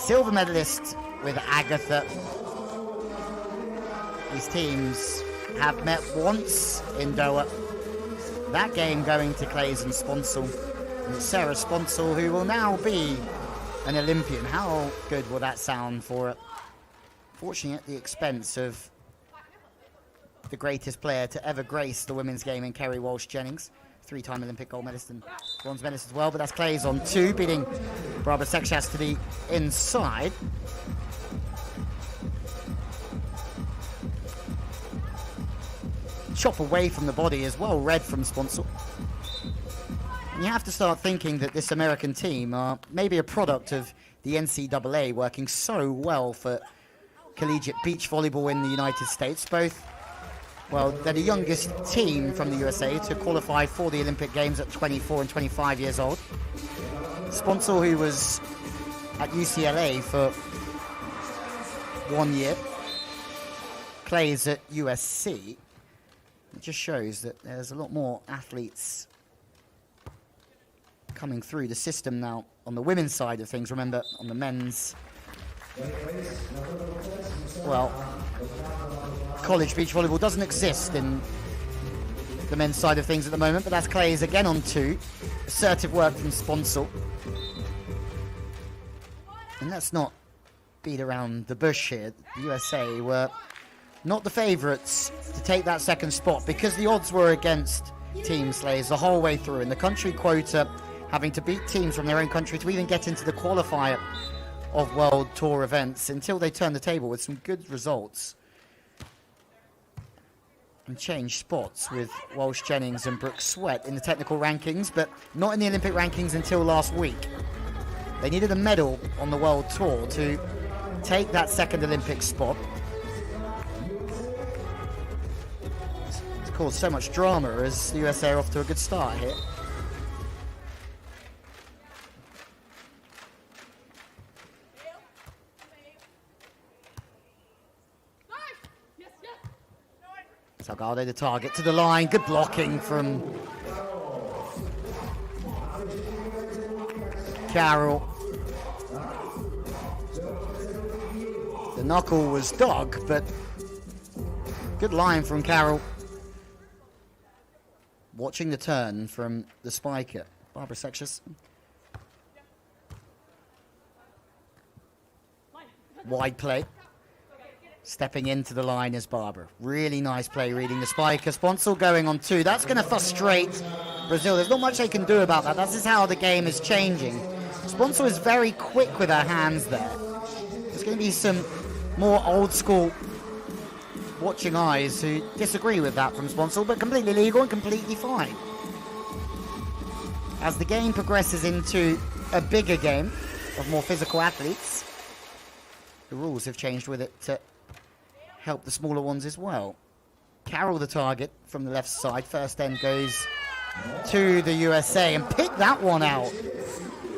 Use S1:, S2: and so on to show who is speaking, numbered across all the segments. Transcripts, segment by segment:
S1: silver medalist with Agatha. These teams have met once in Doha. That game going to Claes and Sponcil. And it's Sarah Sponcil, who will now be an Olympian. How good will that sound for her? Fortunately, at the expense of the greatest player to ever grace the women's game in Kerry Walsh-Jennings. 3-time Olympic gold medalist and bronze medalist as well. But that's Claes on 2, beating Barbara Sexas to the inside. Chop away from the body is well read from Sponcil. And you have to start thinking that this American team are maybe a product of the NCAA working so well for collegiate beach volleyball in the United States. Both, well, they're the youngest team from the USA to qualify for the Olympic Games at 24 and 25 years old. Sponcil, who was at UCLA for 1 year, plays at USC. It just shows that there's a lot more athletes coming through the system now on the women's side of things. Remember, on the men's, well, college beach volleyball doesn't exist in the men's side of things at the moment, but that's Claes again on 2. Assertive work from Sponcil. And let's not beat around the bush here. The USA were not the favourites to take that second spot because the odds were against Team Slays the whole way through. And the country quota having to beat teams from their own country to even get into the qualifier of World Tour events until they turned the table with some good results and changed spots with Walsh-Jennings and Brooke Sweat in the technical rankings, but not in the Olympic rankings until last week. They needed a medal on the World Tour to take that second Olympic spot. It's caused so much drama as the USA are off to a good start here. Salgado the target to the line. Good blocking from Carroll. The knuckle was dug, but good line from Carroll. Watching the turn from the spiker, Barbara Sexas. Wide play. Stepping into the line is Barbara. Really nice play reading the spiker. Sponcil going on 2. That's going to frustrate Brazil. There's not much they can do about that. That's just how the game is changing. Sponcil is very quick with her hands there. There's going to be some more old school watching eyes who disagree with that from Sponcil, but completely legal and completely fine. As the game progresses into a bigger game of more physical athletes, the rules have changed with it to help the smaller ones as well. Carroll the target from the left side. First end goes to the USA and pick that one out.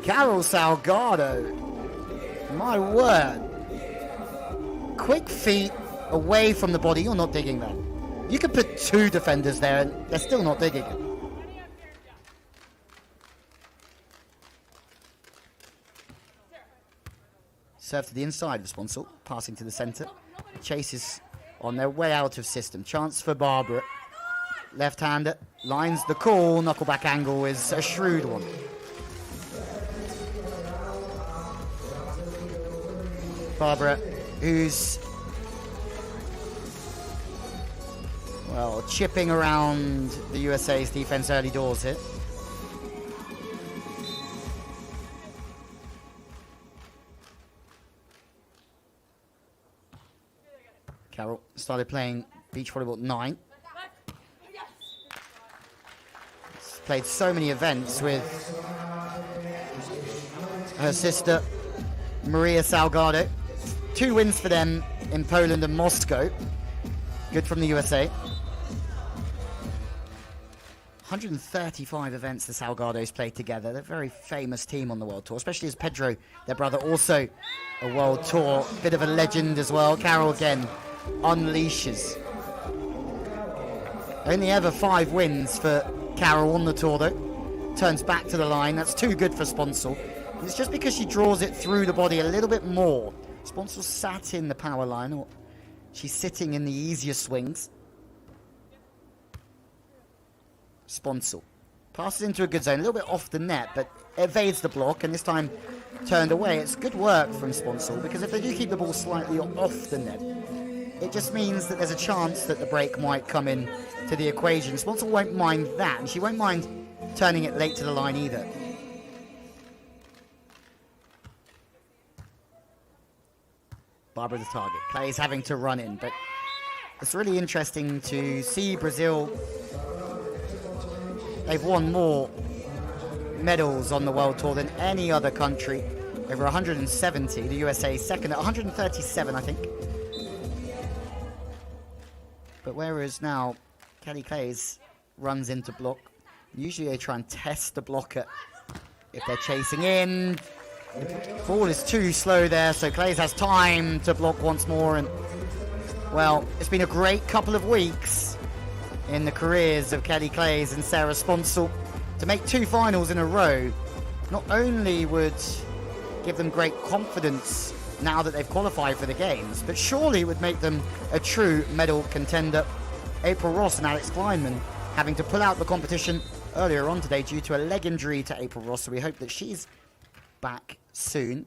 S1: Carroll Salgado. My word. Quick feet away from the body. You're not digging that. You could put 2 defenders there and they're still not digging it. Serve to the inside of Sponcil, passing to the centre. Chase is on their way out of system. Chance for Barbara. Left-hander, lines the call. Knuckleback angle is a shrewd one. Barbara, who's, well, chipping around the USA's defense early doors here. Carroll started playing beach volleyball at 9. She's played so many events with her sister, Maria Salgado. 2 wins for them in Poland and Moscow. Good from the USA. 135 events the Salgados played together. They're a very famous team on the World Tour, especially as Pedro, their brother, also a World Tour. Bit of a legend as well. Carroll again unleashes. Only ever 5 wins for Carroll on the tour though. Turns back to the line. That's too good for Sponcil. It's just because she draws it through the body a little bit more. Sponcil sat in the power line, or she's sitting in the easier swings. Sponcil passes into a good zone, a little bit off the net, but evades the block, and this time turned away. It's good work from Sponcil, because if they do keep the ball slightly off the net, it just means that there's a chance that the break might come in to the equation. Sponcil won't mind that, and she won't mind turning it late to the line either. Barbara the target. Claes having to run in, but it's really interesting to see Brazil. They've won more medals on the World Tour than any other country. Over 170. The USA second at 137, I think. But whereas now Kelly Claes runs into block, usually they try and test the blocker if they're chasing in. The ball is too slow there, so Claes has time to block once more. And well, it's been a great couple of weeks in the careers of Kelly Claes and Sarah Sponcil. To make 2 finals in a row not only would give them great confidence now that they've qualified for the games, but surely would make them a true medal contender. April Ross and Alex Kleinman having to pull out the competition earlier on today due to a leg injury to April Ross, so we hope that she's back soon.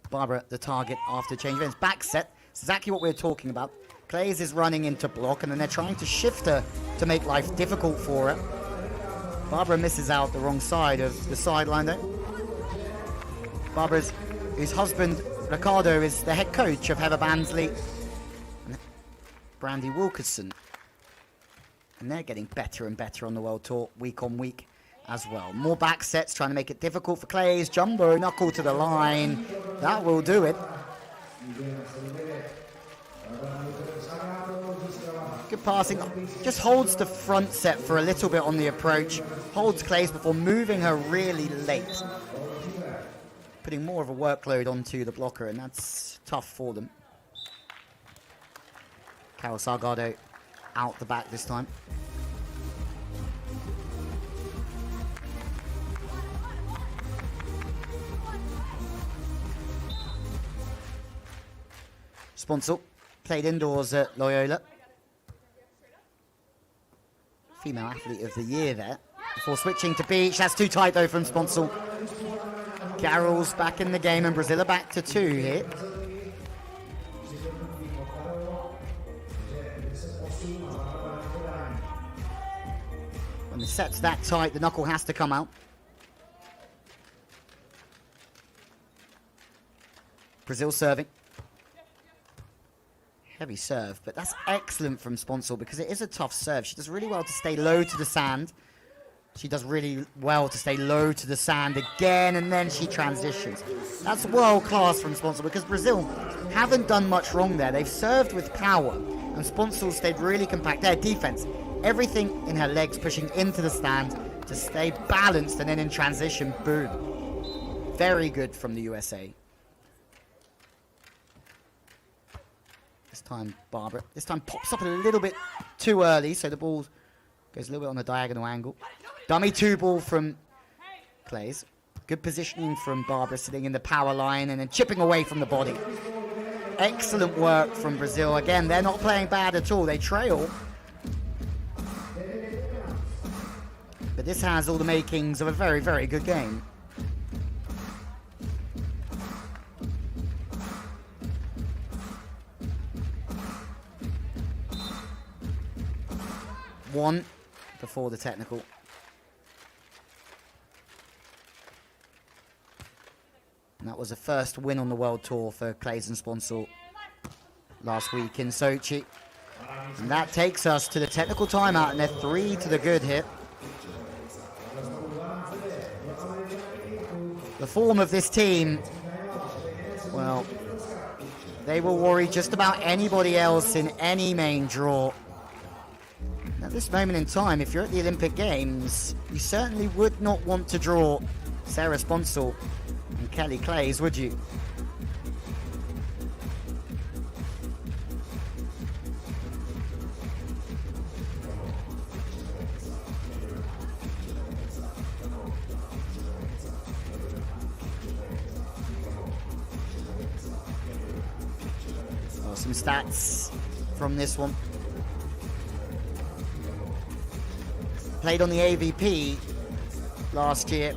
S1: Barbara the target after change of ends. Back set, it's exactly what we were talking about. Claes is running into block, and then they're trying to shift her to make life difficult for her. Barbara misses out the wrong side of the sideline there. Barbara's, whose husband Ricardo is the head coach of Heather Bansley and Brandy Wilkerson. And they're getting better and better on the World Tour week on week as well. More back sets, trying to make it difficult for Claes. Jumbo knuckle to the line. That will do it. Good passing. Just holds the front set for a little bit on the approach. Holds Claes before moving her really late. Putting more of a workload onto the blocker, and that's tough for them. Carol Salgado out the back this time. Sponcil played indoors at Loyola. Female athlete of the year there. Before switching to beach. That's too tight though from Sponcil. Carroll's back in the game, and Brazil are back to 2 here. When the set's that tight, the knuckle has to come out. Brazil serving. Heavy serve, but that's excellent from Sponcil because it is a tough serve. She does really well to stay low to the sand. She does really well to stay low to the sand again, and then she transitions. That's world class from Sponcil because Brazil haven't done much wrong there. They've served with power, and Sponcil stayed really compact. Their defense, everything in her legs pushing into the stand to stay balanced, and then in transition, boom. Very good from the USA. This time, Barbara. This time pops up a little bit too early, so the ball goes a little bit on the diagonal angle. Dummy 2 ball from Claes. Good positioning from Barbara, sitting in the power line and then chipping away from the body. Excellent work from Brazil. Again, they're not playing bad at all. They trail. But this has all the makings of a very, very good game. One before the technical. And that was the first win on the World Tour for Claes and Sponcil last week in Sochi. And that takes us to the technical timeout, and they're 3 to the good here. The form of this team, well, they will worry just about anybody else in any main draw. At this moment in time, if you're at the Olympic Games, you certainly would not want to draw Sarah Sponcil and Kelly Claes, would you? Some stats from this one. Played on the AVP last year,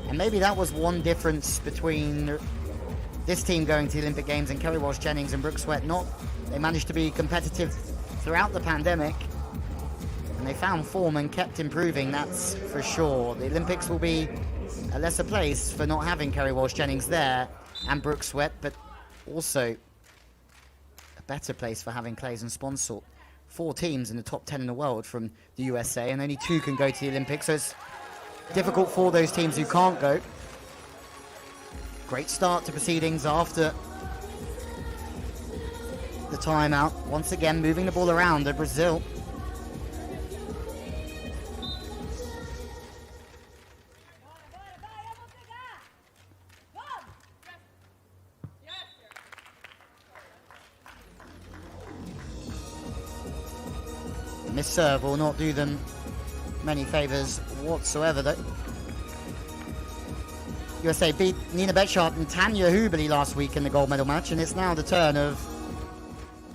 S1: and maybe that was one difference between this team going to the Olympic Games and Kerry Walsh-Jennings and Brooke Sweat not. They managed to be competitive throughout the pandemic, and they found form and kept improving, that's for sure. The Olympics will be a lesser place for not having Kerry Walsh-Jennings there and Brooke Sweat, but also a better place for having Claes and Sponcil. 4 teams in the top 10 in the world from the USA, and only 2 can go to the Olympics, so it's difficult for those teams who can't go. Great start to proceedings after the timeout. Once again, moving the ball around to Brazil. Miss serve will not do them many favours whatsoever, though. USA beat Nina Betschart and Tanya Hubeli last week in the gold medal match, and it's now the turn of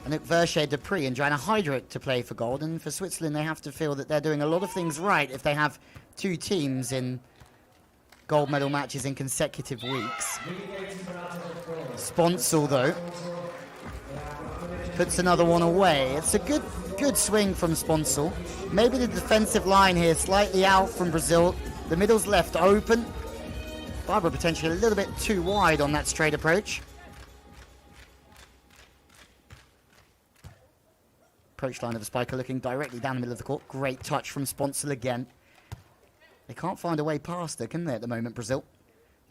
S1: Anouk Verchet-Dupree and Joanna Heidrich to play for gold. And for Switzerland, they have to feel that they're doing a lot of things right if they have 2 teams in gold medal matches in consecutive weeks. Sponcil, though, puts another one away. It's a good swing from Sponcil. Maybe the defensive line here slightly out from Brazil. The middle's left open. Barbara potentially a little bit too wide on that straight approach. Approach line of the spiker looking directly down the middle of the court. Great touch from Sponcil again. They can't find a way past her, can they, at the moment, Brazil?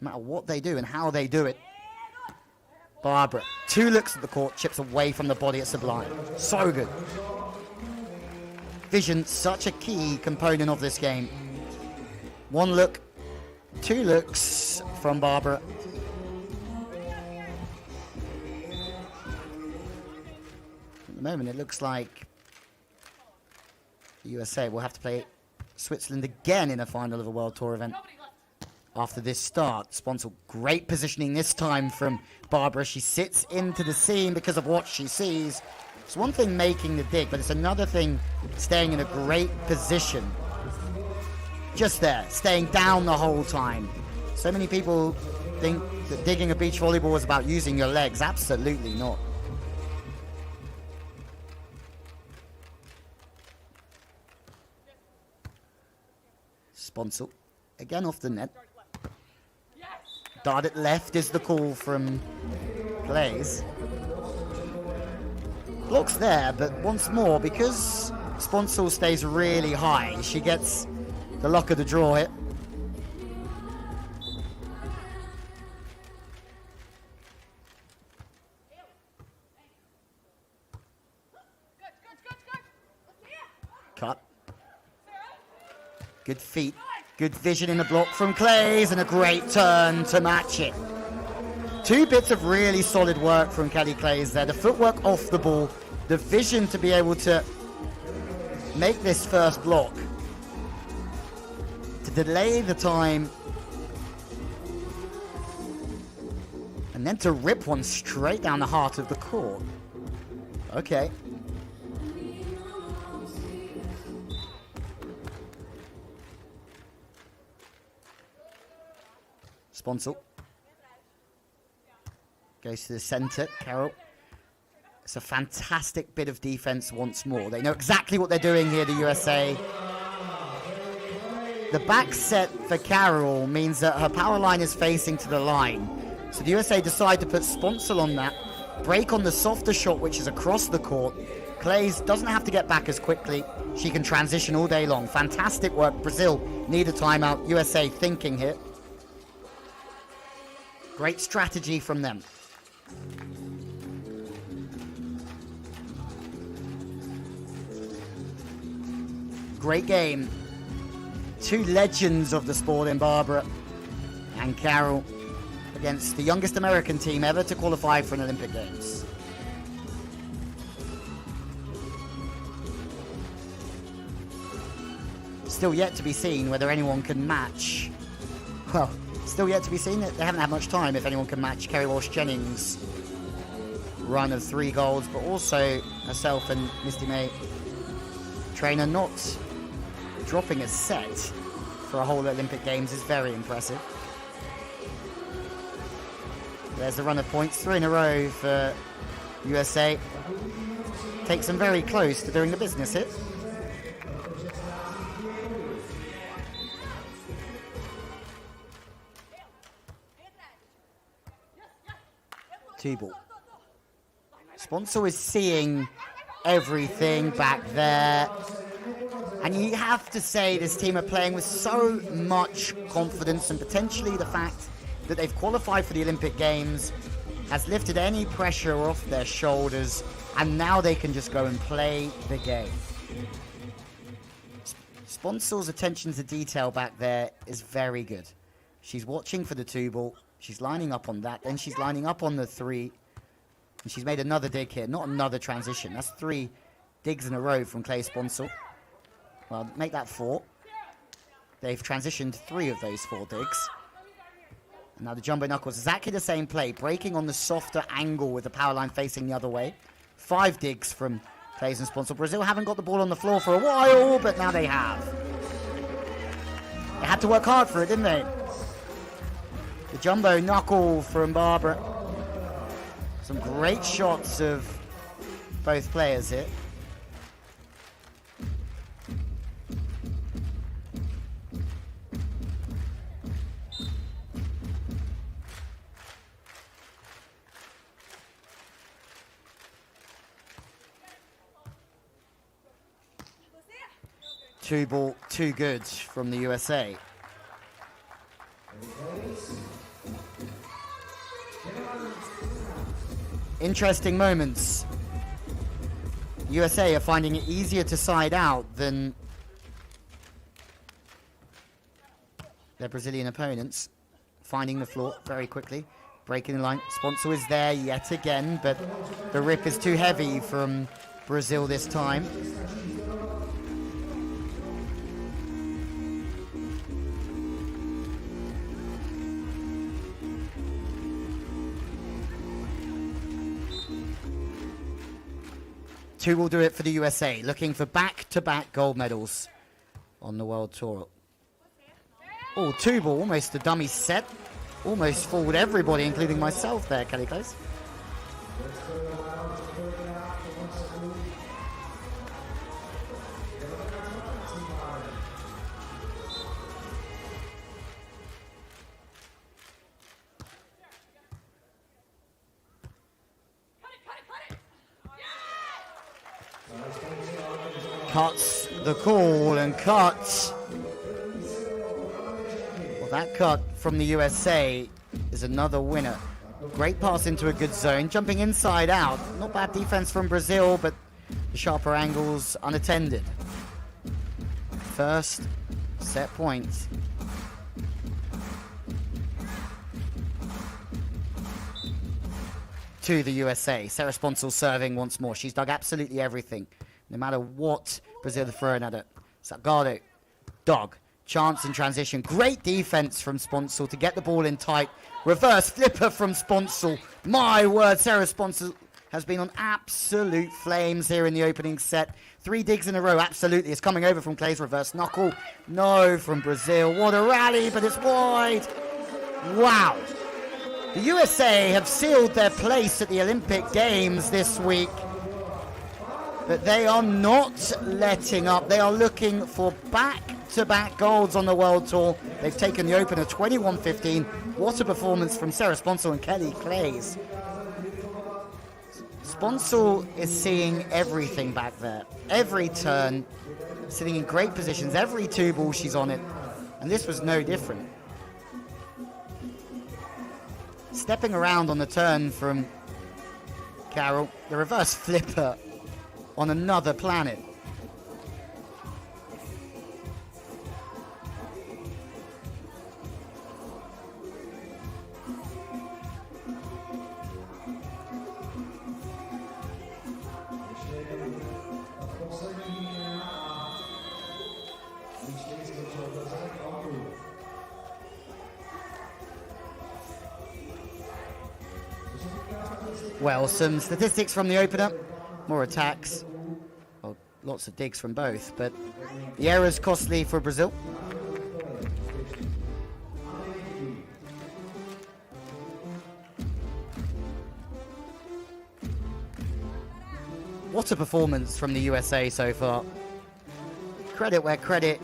S1: No matter what they do and how they do it. Barbara, 2 looks at the court, chips away from the body at Sublime. So good. Vision, such a key component of this game. 1 look, 2 looks from Barbara. At the moment, it looks like the USA will have to play Switzerland again in a final of a World Tour event. After this start, Sponcil, great positioning this time from Barbara. She sits into the seam because of what she sees. It's one thing making the dig, but it's another thing staying in a great position. Just there, staying down the whole time. So many people think that digging a beach volleyball is about using your legs. Absolutely not. Sponcil, again off the net. Dart it left is the call from Claes. Blocks there, but once more, because Sponcil stays really high, she gets the luck of the draw here. Cut. Good feet. Good vision in the block from Claes, and a great turn to match it. 2 bits of really solid work from Kelly Claes there. The footwork off the ball, the vision to be able to make this first block, to delay the time, and then to rip one straight down the heart of the court. Okay. Sponcil goes to the center. Carroll. It's a fantastic bit of defense once more. They know exactly what they're doing here, the USA. The back set for Carroll means that her power line is facing to the line. So the USA decide to put Sponcil on that, break on the softer shot, which is across the court. Claes doesn't have to get back as quickly. She can transition all day long. Fantastic work. Brazil need a timeout. USA thinking here. Great strategy from them. Great game. 2 legends of the sport in Barbara and Carroll against the youngest American team ever to qualify for an Olympic Games. Still yet to be seen whether anyone can match. Well, still yet to be seen. They haven't had much time if anyone can match Kerry Walsh-Jennings run of 3 goals, but also herself and Misty May trainer not dropping a set for a whole Olympic Games is very impressive. There's the run of points, 3 in a row for USA. Takes them very close to doing the business hit. Two-ball. Sponcil is seeing everything back there. And you have to say this team are playing with so much confidence, and potentially the fact that they've qualified for the Olympic Games has lifted any pressure off their shoulders, and now they can just go and play the game. Sponcil's attention to detail back there is very good. She's watching for the 2-ball. She's lining up on that. Then she's lining up on the 3. And she's made another dig here. Not another transition. That's 3 digs in a row from Claes Sponcil. Well, make that 4. They've transitioned 3 of those 4 digs. And now the jumbo knuckles, exactly the same play. Breaking on the softer angle with the power line facing the other way. 5 digs from Claes and Sponcil. Brazil haven't got the ball on the floor for a while, but now they have. They had to work hard for it, didn't they? The jumbo knuckle from Barbara. Some great shots of both players here. Two ball, too good from the USA. Interesting moments. USA are finding it easier to side out than their Brazilian opponents. Finding the floor very quickly. Breaking the line. Sponcil is there yet again, but the rip is too heavy from Brazil this time. Two will do it for the USA, looking for back-to-back gold medals on the World Tour. Oh, 2-ball, almost a dummy set. Almost fooled everybody, including myself there, Kelly Claes. Cuts the call and cuts. Well, that cut from the USA is another winner. Great pass into a good zone, jumping inside out. Not bad defense from Brazil, but the sharper angles unattended. First set point. To the USA. Sarah Sponcil serving once more. She's dug absolutely everything, no matter what Brazil are throwing at it. Salgado, dog, chance in transition. Great defense from Sponcil to get the ball in tight. Reverse flipper from Sponcil. My word, Sarah Sponcil has been on absolute flames here in the opening set. 3 digs in a row, absolutely. It's coming over from Claes. Reverse knuckle. No from Brazil. What a rally, but it's wide. Wow. The USA have sealed their place at the Olympic Games this week. But they are not letting up. They are looking for back-to-back golds on the World Tour. They've taken the opener 21-15. What a performance from Sarah Sponcil and Kelly Claes. Sponcil is seeing everything back there. Every turn, sitting in great positions. Every 2-ball she's on it. And this was no different. Stepping around on the turn from Carol. The reverse flipper on another planet. Well, some statistics from the opener. More attacks. Well, lots of digs from both, but the error's costly for Brazil. What a performance from the USA so far. Credit where credit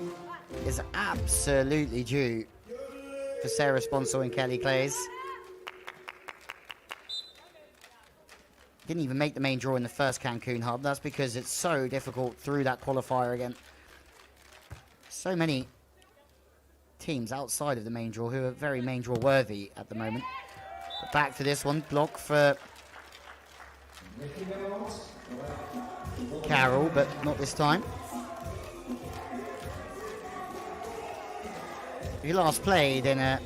S1: is absolutely due for Sarah Sponcil and Kelly Claes. Didn't even make the main draw in the first Cancun hub. That's because it's so difficult through that qualifier again. So many teams outside of the main draw who are very main draw worthy at the moment. But back to this one. Block for Carol, but not this time. He last played in a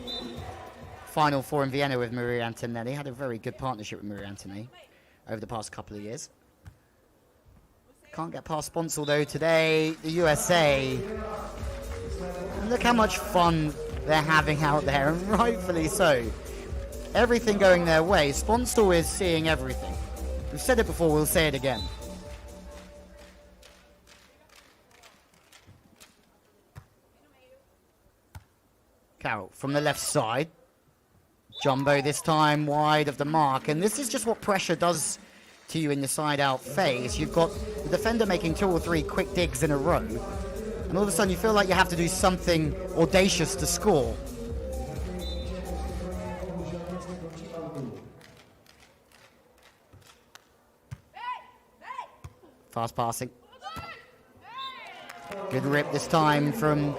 S1: Final Four in Vienna with Maria Antonelli. Had a very good partnership with Maria Antonelli over the past couple of years. Can't get past Sponcil though today. The USA. And look how much fun they're having out there, and rightfully so. Everything going their way. Sponcil is seeing everything. We've said it before, we'll say it again. Carol from the left side. Jumbo this time wide of the mark. And this is just what pressure does to you in your side-out phase. You've got the defender making 2 or 3 quick digs in a row. And all of a sudden you feel like you have to do something audacious to score. Fast passing. Good rip this time from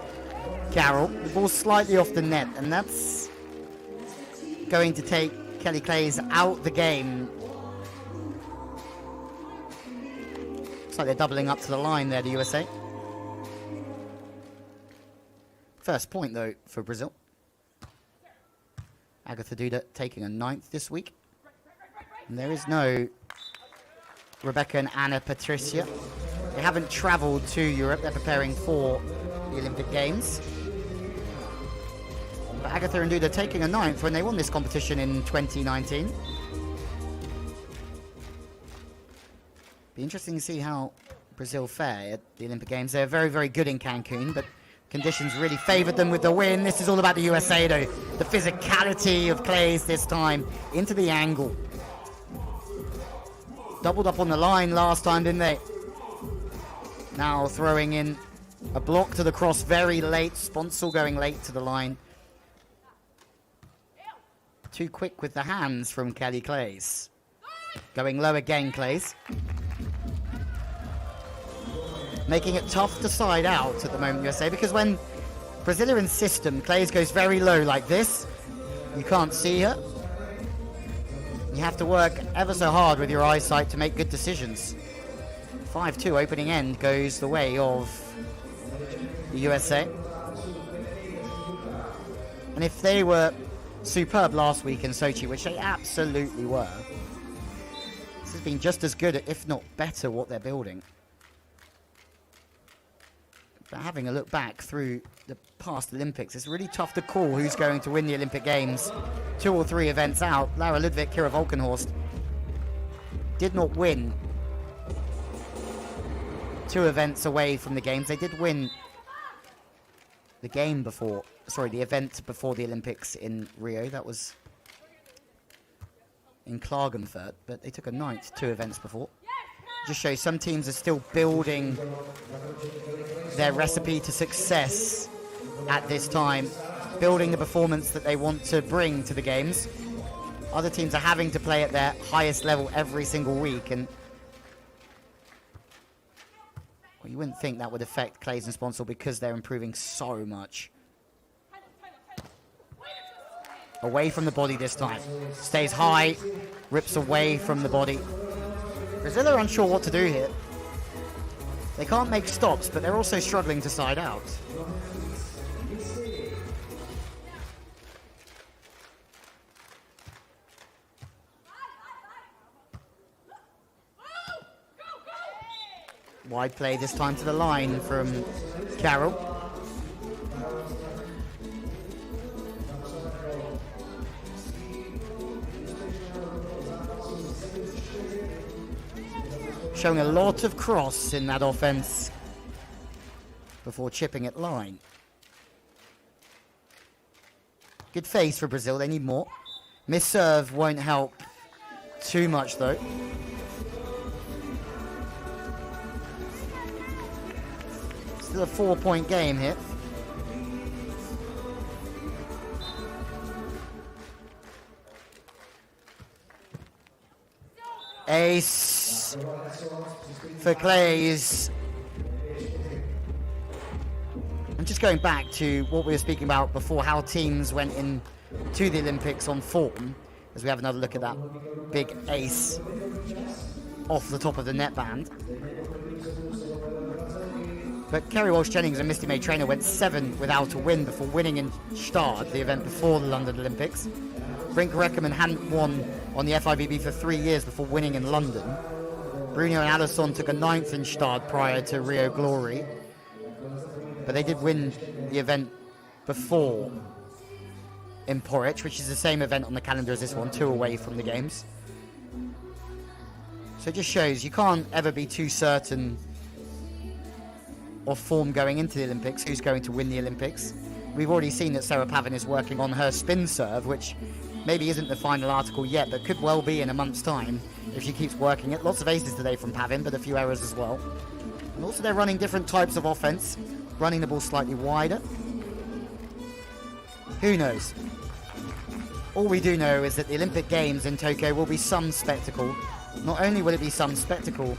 S1: Carol. The ball's slightly off the net, and that's going to take Kelly Claes out the game. Looks like they're doubling up to the line there, the USA. First point, though, for Brazil. Agatha Duda taking a 9th this week. And there is no Rebecca and Anna Patricia. They haven't travelled to Europe. They're preparing for the Olympic Games. But Agatha and Duda taking a 9th when they won this competition in 2019. Be interesting to see how Brazil fare at the Olympic Games. They're very, very good in Cancun, but conditions really favoured them with the win. This is all about the USA, though. The physicality of Claes this time into the angle. Doubled up on the line last time, didn't they? Now throwing in a block to the cross very late. Sponcil going late to the line. Too quick with the hands from Kelly Claes. Going low again, Claes. Making it tough to side out at the moment, USA, because when Brazil are in system, Claes goes very low like this. You can't see her. You have to work ever so hard with your eyesight to make good decisions. 5-2 opening end goes the way of the USA. And if they were superb last week in Sochi, which they absolutely were, this has been just as good, if not better, what they're building. But having a look back through the past Olympics, it's really tough to call who's going to win the Olympic Games. 2 or 3 events out. Lara Ludwig, Kira Volkenhorst did not win 2 events away from the Games. They did win the game before, sorry, the event before the Olympics in Rio. That was in Klagenfurt, but they took a 9th 2 events before. Just shows some teams are still building their recipe to success at this time, building the performance that they want to bring to the Games. Other teams are having to play at their highest level every single week, and well, you wouldn't think that would affect Claes and Sponcil because they're improving so much. Away from the body this time. Stays high, rips away from the body. Brazil are unsure what to do here. They can't make stops, but they're also struggling to side out. Wide play this time to the line from Carol. showing a lot of cross in that offense before chipping at line. Good face for Brazil, they need more. Miss serve won't help too much though. Still a 4-point game here. Ace for Claes. I'm just going back to what we were speaking about before, how teams went in to the Olympics on form, as we have another look at that big ace off the top of the net band. But Kerry Walsh-Jennings and Misty May Traynor went 7 without a win before winning in Stade, the event before the London Olympics. Brink Reckerman hadn't won on the FIVB for 3 years before winning in London. Bruno and Alisson took a 9th in Stade prior to Rio Glory. But they did win the event before in Porridge, which is the same event on the calendar as this one, 2 away from the games. So it just shows you can't ever be too certain of form going into the Olympics, who's going to win the Olympics. We've already seen that Sarah Pavin is working on her spin serve, which maybe isn't the final article yet, but could well be in a month's time if she keeps working it. Lots of aces today from Pavin, but a few errors as well. And also they're running different types of offense, running the ball slightly wider. Who knows? All we do know is that the Olympic Games in Tokyo will be some spectacle. Not only will it be some spectacle,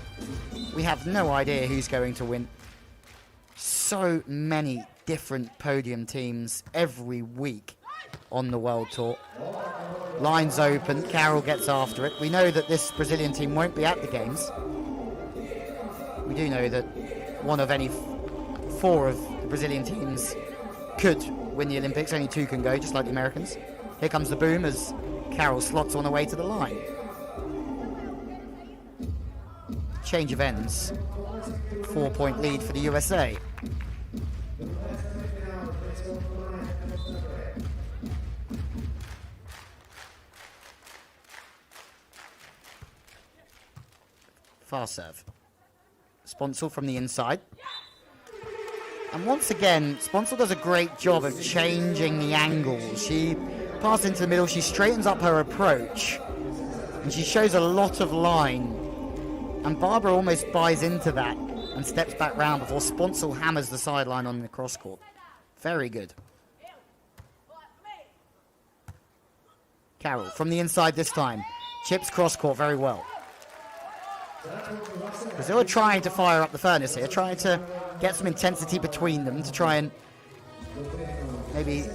S1: we have no idea who's going to win. So many different podium teams every week on the World Tour. Lines open, Carroll gets after it. We know that this Brazilian team won't be at the Games. We do know that one of any 4 of the Brazilian teams could win the Olympics. Only 2 can go, just like the Americans. Here comes the boom as Carroll slots on the way to the line. Change of ends. 4-point lead for the USA. Fast serve. Sponcil from the inside. And once again, Sponcil does a great job of changing the angles. She passes into the middle, she straightens up her approach, and she shows a lot of line. And Barbara almost buys into that and steps back round before Sponcil hammers the sideline on the cross court. Very good. Carroll from the inside this time. Chips cross court very well. Brazil are trying to fire up the furnace here, trying to get some intensity between them to try and maybe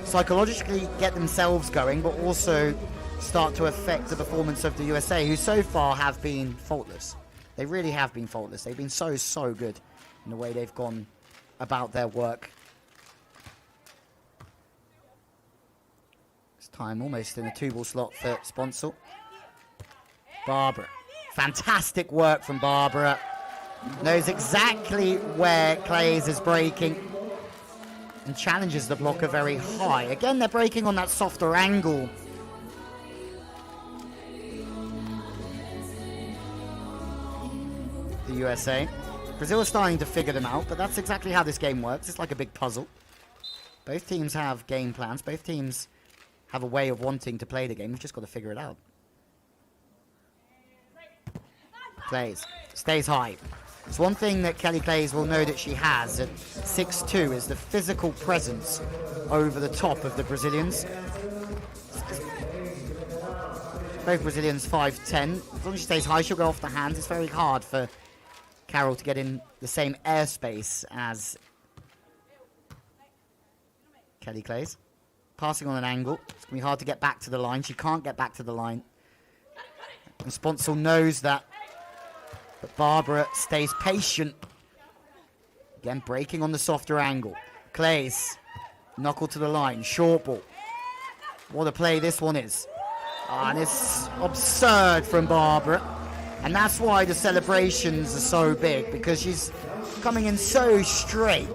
S1: psychologically get themselves going, but also start to affect the performance of the USA, who so far have been faultless. They really have been faultless. They've been so good in the way they've gone about their work. This time almost in a 2-ball slot for Sponcil. Barbara. Fantastic work from Barbara. Knows exactly where Claes is breaking and challenges the blocker very high. Again, they're breaking on that softer angle. The USA. Brazil is starting to figure them out, but that's exactly how this game works. It's like a big puzzle. Both teams have game plans. Both teams have a way of wanting to play the game. We've just got to figure it out. Claes stays high. It's one thing that Kelly Claes will know that she has at 6'2" is the physical presence over the top of the Brazilians. Both Brazilians 5'10". As long as she stays high, she'll go off the hands. It's very hard for Carroll to get in the same airspace as Kelly Claes. Passing on an angle. It's going to be hard to get back to the line. She can't get back to the line. And Sponcil knows that. But Barbara stays patient. Again, breaking on the softer angle. Claes, knuckle to the line, short ball. What a play this one is. And it's absurd from Barbara. And that's why the celebrations are so big, because she's coming in so straight.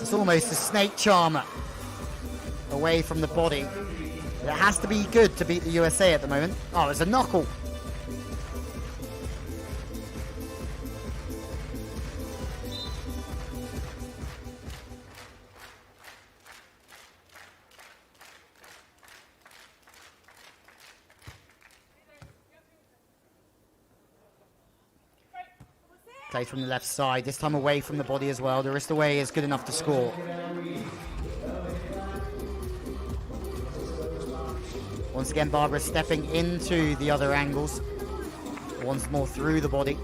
S1: It's almost a snake charmer away from the body. It has to be good to beat the USA at the moment. Oh, it's a knuckle. Claes from the left side, this time away from the body as well. The wrist away is good enough to score. Once again, Barbara stepping into the other angles. Once more through the body.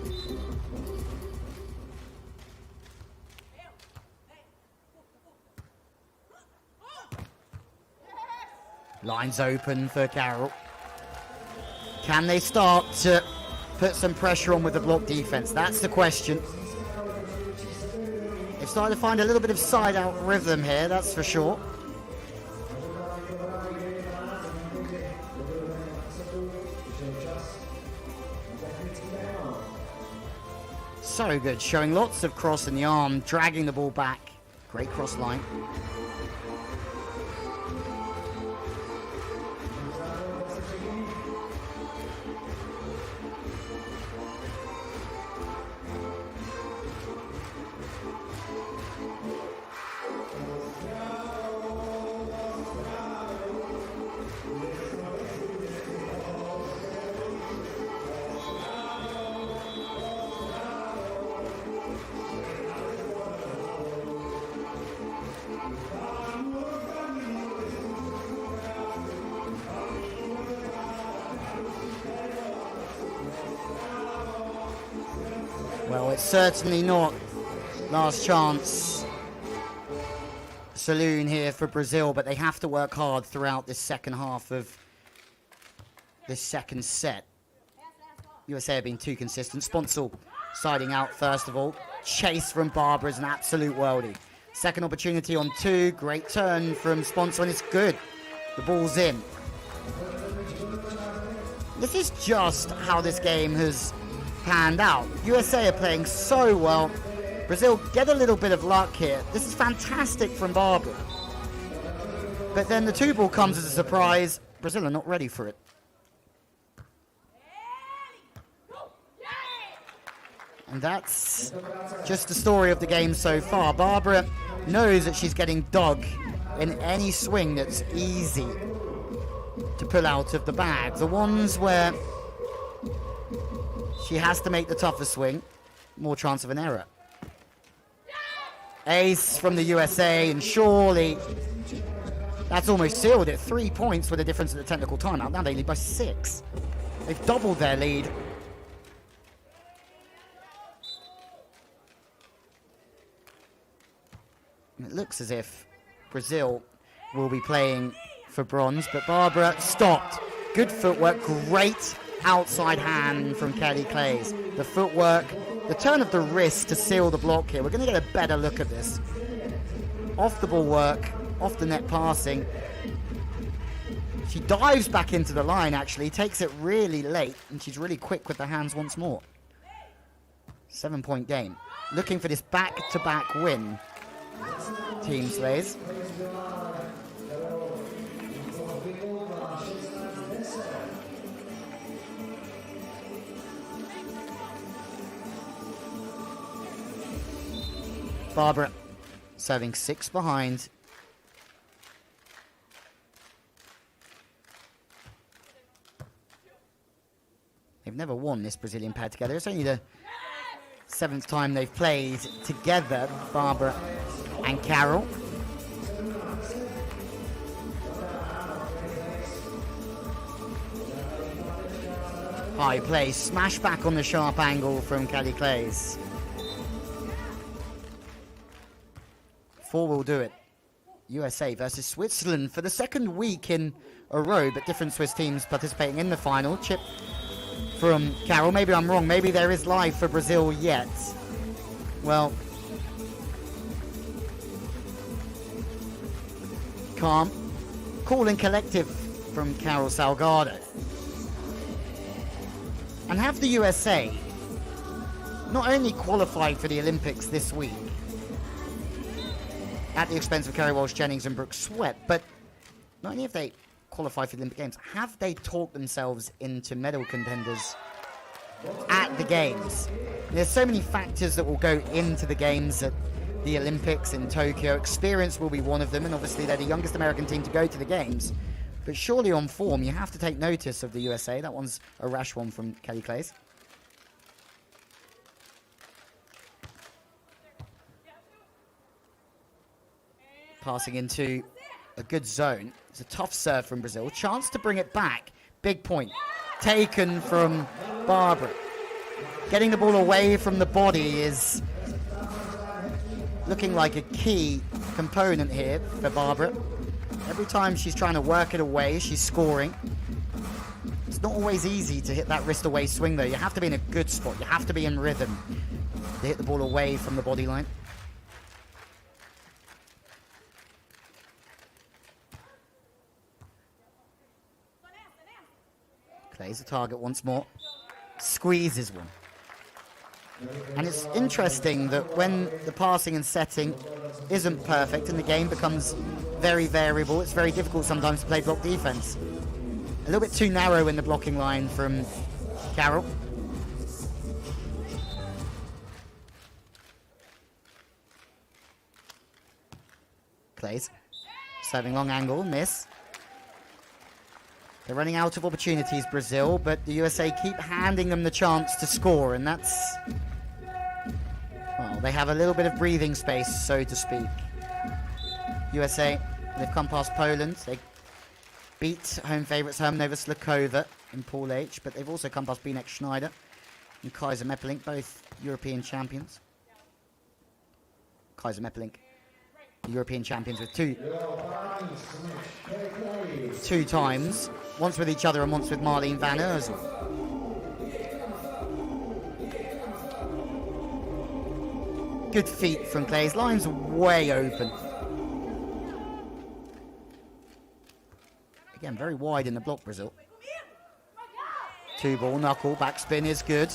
S1: Lines open for Carol. Can they start to put some pressure on with the block defense? That's the question. They've started to find a little bit of side-out rhythm here, that's for sure. So good, showing lots of cross in the arm, dragging the ball back. Great cross line. Well, it's certainly not last chance saloon here for Brazil, but they have to work hard throughout this second half of this second set. USA have been too consistent. Sponcil siding out first of all. Chase from Barbara is an absolute worldie. Second opportunity on 2. Great turn from Sponcil, and it's good. The ball's in. This is just how this game has panned out. USA are playing so well. Brazil get a little bit of luck here. This is fantastic from Barbara. But then the 2 ball comes as a surprise. Brazil are not ready for it. And that's just the story of the game so far. Barbara knows that she's getting dug in any swing that's easy to pull out of the bag. The ones where she has to make the tougher swing, more chance of an error. Ace from the USA, and surely that's almost sealed it. 3 points with the difference of the technical timeout. Now they lead by 6. They've doubled their lead. And it looks as if Brazil will be playing for bronze, but Barbara stopped. Good footwork, great outside hand from Kelly Claes. The footwork, the turn of the wrist to seal the block here. We're going to get a better look at this. Off the ball work, off the net passing. She dives back into the line actually, takes it really late, and she's really quick with the hands once more. 7-point game. Looking for this back-to-back win, Team Slays. Barbara serving 6 behind. They've never won this Brazilian pair together. It's only the 7th time they've played together, Barbara and Carol. High play, smash back on the sharp angle from Kelly Claes. 4 will do it. USA versus Switzerland for the 2nd week in a row, but different Swiss teams participating in the final. Chip from Carol. Maybe I'm wrong. Maybe there is life for Brazil yet. Well, calm, cool and collective from Carol Salgado. And have the USA not only qualified for the Olympics this week at the expense of Kerry Walsh-Jennings and Brooke Sweat, but not only have they qualified for the Olympic Games, have they talked themselves into medal contenders at the Games? There's so many factors that will go into the Games at the Olympics in Tokyo. Experience will be one of them, and obviously they're the youngest American team to go to the Games. But surely on form, you have to take notice of the USA. That one's a rash one from Kelly Claes. Passing into a good zone. It's a tough serve from Brazil. Chance to bring it back. Big point. Taken from Barbara. Getting the ball away from the body is looking like a key component here for Barbara. Every time she's trying to work it away, she's scoring. It's not always easy to hit that wrist away swing though. You have to be in a good spot. You have to be in rhythm to hit the ball away from the body line. Claes a target once more. Squeezes one. And it's interesting that when the passing and setting isn't perfect and the game becomes very variable, it's very difficult sometimes to play block defense. A little bit too narrow in the blocking line from Carroll. Claes serving long angle, miss. They're running out of opportunities, Brazil, but the USA keep handing them the chance to score, and that's... well, they have a little bit of breathing space, so to speak. USA, they've come past Poland. They beat home favourites Hermanova Slakova in Pool H, but they've also come past Binek Schneider and Kaiser Meppelink, both European champions. Kaiser Meppelink, the European champions with two times, once with each other and once with Marlene van Ursel. Good feet from Claes. Line's way open. Again, very wide in the block, Brazil. Two ball, knuckle, backspin is good.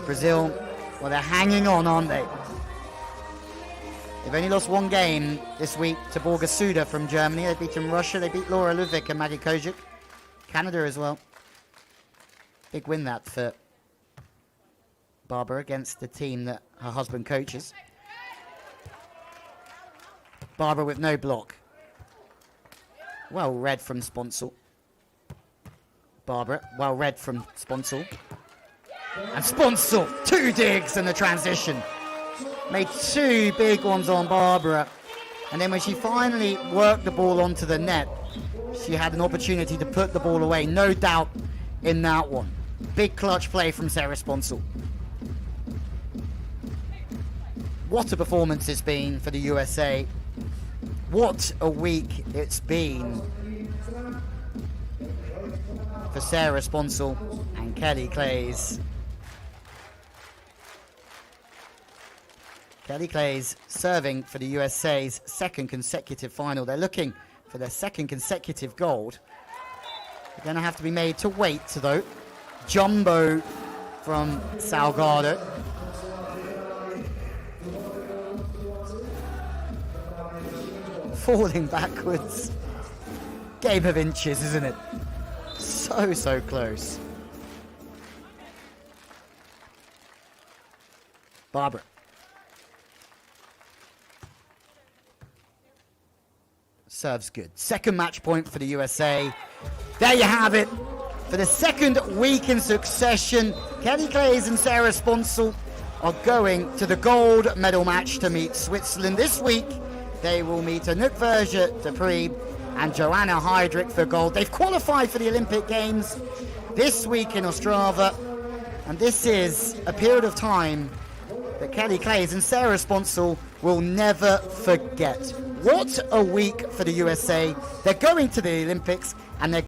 S1: Brazil, well, they're hanging on, aren't they? They've only lost one game this week to Borga Suda from Germany. They beat Russia. They beat Laura Ludwig and Maggie Kojic. Canada as well. Big win that for Barbara against the team that her husband coaches. Barbara with no block. Well read from Sponcil. Barbara, well read from Sponcil. And Sponcil, 2 digs in the transition. Made 2 big ones on Barbara. And then when she finally worked the ball onto the net, she had an opportunity to put the ball away. No doubt in that one. Big clutch play from Sarah Sponcil. What a performance it's been for the USA. What a week it's been for Sarah Sponcil and Kelly Claes. Kelly Claes serving for the USA's 2nd consecutive final. They're looking for their 2nd consecutive gold. They're going to have to be made to wait, though. Jumbo from Salgado. Falling backwards. Game of inches, isn't it? So close. Barbara. Serves good. 2nd match point for the USA. There you have it. For the 2nd week in succession, Kelly Claes and Sarah Sponcil are going to the gold medal match to meet Switzerland. This week, they will meet Anouk Verge-Dupree and Joanna Heidrich for gold. They've qualified for the Olympic Games this week in Ostrava, and this is a period of time that Kelly Claes and Sarah Sponcil will never forget. What a week for the USA. They're going to the Olympics, and they're